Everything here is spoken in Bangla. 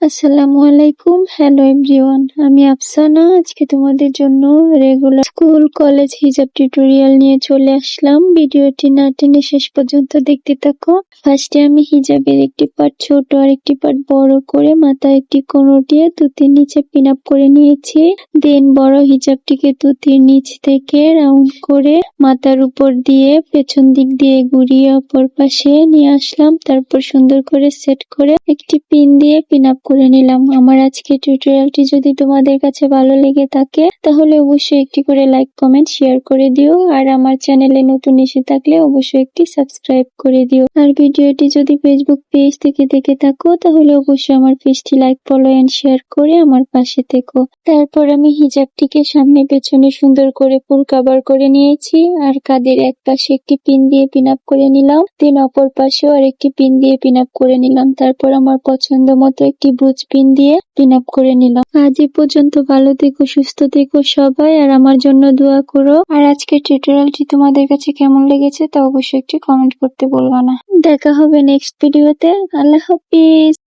আসসালামু আলাইকুম, হ্যালো এভরিওয়ান। আমি আফসানা। আজকে তোমাদের জন্য রেগুলার স্কুল কলেজ হিজাব টিউটোরিয়াল নিয়ে চলে আসলাম। ভিডিওটি না টেনে শেষ পর্যন্ত দেখতে থাকো। ফার্স্টে আমি হিজাবের একটি পার্ট ছোট আর একটি পার্ট বড় করে মাথায় একটি কোণর দিয়ে তুতির নিচে পিন আপ করে নিয়েছি। দেন বড় হিজাবটিকে তুতির নিচ থেকে রাউন্ড করে মাথার উপর দিয়ে পেছন দিক দিয়ে ঘুরিয়ে অপর পাশে নিয়ে আসলাম। তারপর সুন্দর করে সেট করে একটি পিন দিয়ে পিন আপ করে নিলাম। আমার আজকে টিউটোরিয়ালটি যদি তোমাদের কাছে ভালো লেগে থাকে তাহলে অবশ্যই একটি করে লাইক কমেন্ট শেয়ার করে দিও, আর আমার চ্যানেলে নতুন এসে থাকলে অবশ্যই একটি সাবস্ক্রাইব করে দিও। আর ভিডিওটি যদি ফেসবুক পেজ থেকে দেখে থাকো তাহলে অবশ্যই আমার পেজটি লাইক ফলো এন্ড শেয়ার করে আমার পাশে থেকো। তারপর আমি হিজাবটিকে সামনে পেছনে সুন্দর করে ফুল কভার করে নিয়েছি, আর কাঁধের এক পাশে একটি পিন দিয়ে পিন আপ করে নিলাম। দেন অপর পাশেও আর একটি পিন দিয়ে পিন আপ করে নিলাম। তারপর আমার পছন্দ মতো একটি ব্রুচ পিন দিয়ে পিন আপ করে নিলাম। আজ এ পর্যন্ত, ভালো থেকো, সুস্থ থেকো সবাই, আর আমার জন্য দোয়া করো। আর আজকের টিউটোরিয়ালটি তোমাদের কাছে কেমন লেগেছে তা অবশ্যই একটি কমেন্ট করতে বলবা না। দেখা হবে নেক্সট ভিডিওতে। আল্লাহ হাফিজ।